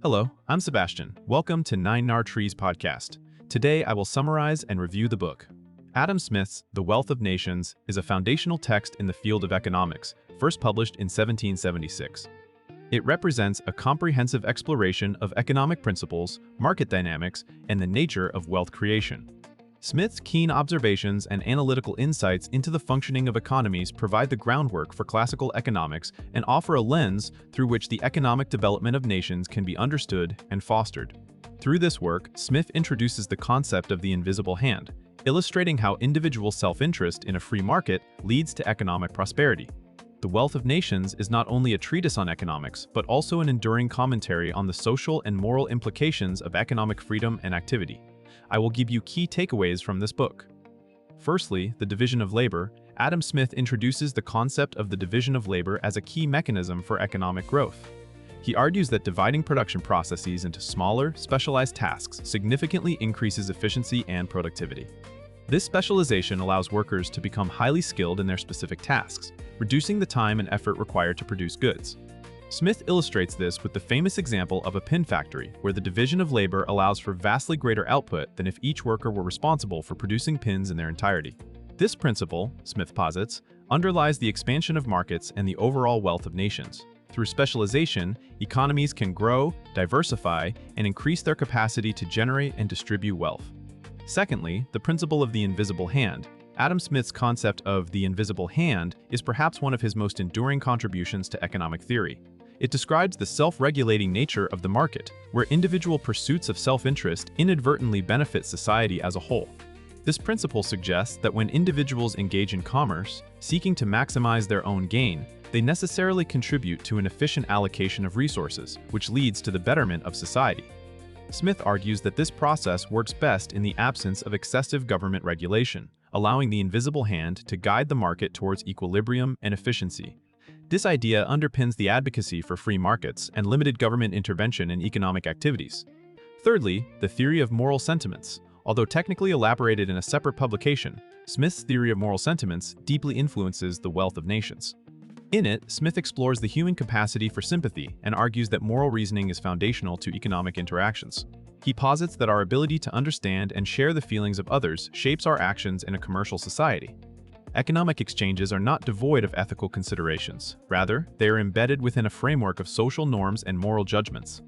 Hello, I'm Sebastian. Welcome to Nine Nar Trees podcast. Today I will summarize and review the book. Adam Smith's The Wealth of Nations is a foundational text in the field of economics, first published in 1776. It represents a comprehensive exploration of economic principles, market dynamics, and the nature of wealth creation. Smith's keen observations and analytical insights into the functioning of economies provide the groundwork for classical economics and offer a lens through which the economic development of nations can be understood and fostered. Through this work, Smith introduces the concept of the invisible hand, illustrating how individual self-interest in a free market leads to economic prosperity. The Wealth of Nations is not only a treatise on economics, but also an enduring commentary on the social and moral implications of economic freedom and activity. I will give you key takeaways from this book. Firstly, the division of labor. Adam Smith introduces the concept of the division of labor as a key mechanism for economic growth. He argues that dividing production processes into smaller, specialized tasks significantly increases efficiency and productivity. This specialization allows workers to become highly skilled in their specific tasks, reducing the time and effort required to produce goods. Smith illustrates this with the famous example of a pin factory, where the division of labor allows for vastly greater output than if each worker were responsible for producing pins in their entirety. This principle, Smith posits, underlies the expansion of markets and the overall wealth of nations. Through specialization, economies can grow, diversify, and increase their capacity to generate and distribute wealth. Secondly, the principle of the invisible hand. Adam Smith's concept of the invisible hand is perhaps one of his most enduring contributions to economic theory. It describes the self-regulating nature of the market, where individual pursuits of self-interest inadvertently benefit society as a whole. This principle suggests that when individuals engage in commerce, seeking to maximize their own gain, they necessarily contribute to an efficient allocation of resources, which leads to the betterment of society. Smith argues that this process works best in the absence of excessive government regulation, allowing the invisible hand to guide the market towards equilibrium and efficiency. This idea underpins the advocacy for free markets and limited government intervention in economic activities. Thirdly, the theory of moral sentiments. Although technically elaborated in a separate publication, Smith's theory of moral sentiments deeply influences The Wealth of Nations. In it, Smith explores the human capacity for sympathy and argues that moral reasoning is foundational to economic interactions. He posits that our ability to understand and share the feelings of others shapes our actions in a commercial society. Economic exchanges are not devoid of ethical considerations. Rather, they are embedded within a framework of social norms and moral judgments.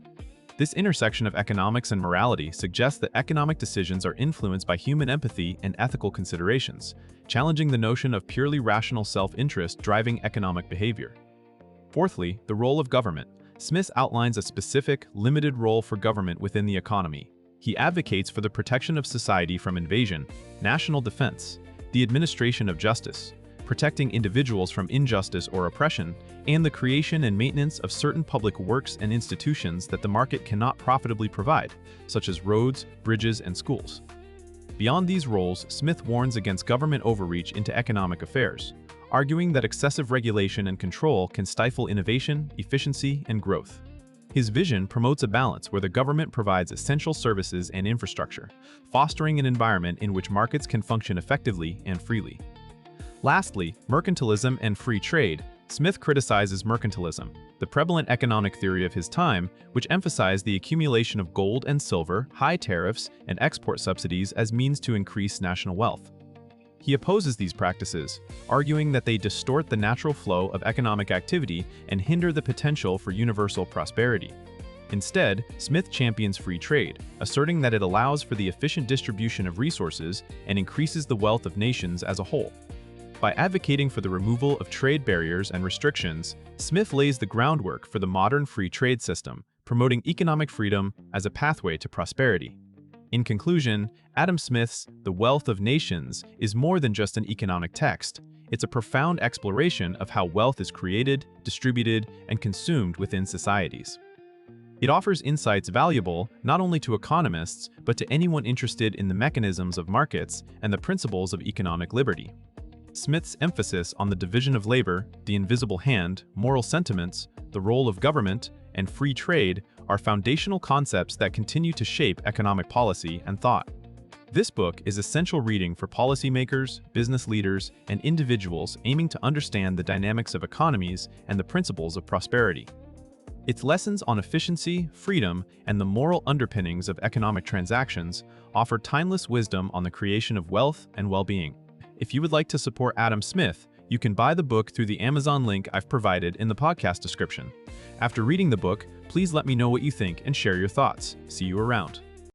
This intersection of economics and morality suggests that economic decisions are influenced by human empathy and ethical considerations, challenging the notion of purely rational self-interest driving economic behavior. Fourthly, the role of government. Smith outlines a specific, limited role for government within the economy. He advocates for the protection of society from invasion, national defense, the administration of justice, protecting individuals from injustice or oppression, and the creation and maintenance of certain public works and institutions that the market cannot profitably provide, such as roads, bridges, and schools. Beyond these roles, Smith warns against government overreach into economic affairs, arguing that excessive regulation and control can stifle innovation, efficiency, and growth. His vision promotes a balance where the government provides essential services and infrastructure, fostering an environment in which markets can function effectively and freely. Lastly, mercantilism and free trade. Smith criticizes mercantilism, the prevalent economic theory of his time, which emphasized the accumulation of gold and silver, high tariffs, and export subsidies as means to increase national wealth. He opposes these practices, arguing that they distort the natural flow of economic activity and hinder the potential for universal prosperity. Instead, Smith champions free trade, asserting that it allows for the efficient distribution of resources and increases the wealth of nations as a whole. By advocating for the removal of trade barriers and restrictions, Smith lays the groundwork for the modern free trade system, promoting economic freedom as a pathway to prosperity. In conclusion, Adam Smith's The Wealth of Nations is more than just an economic text. It's a profound exploration of how wealth is created, distributed, and consumed within societies. It offers insights valuable not only to economists, but to anyone interested in the mechanisms of markets and the principles of economic liberty. Smith's emphasis on the division of labor, the invisible hand, moral sentiments, the role of government, and free trade are foundational concepts that continue to shape economic policy and thought. This book is essential reading for policymakers, business leaders, and individuals aiming to understand the dynamics of economies and the principles of prosperity. Its lessons on efficiency, freedom, and the moral underpinnings of economic transactions offer timeless wisdom on the creation of wealth and well-being. If you would like to support Adam Smith, you can buy the book through the Amazon link I've provided in the podcast description. After reading the book, please let me know what you think and share your thoughts. See you around.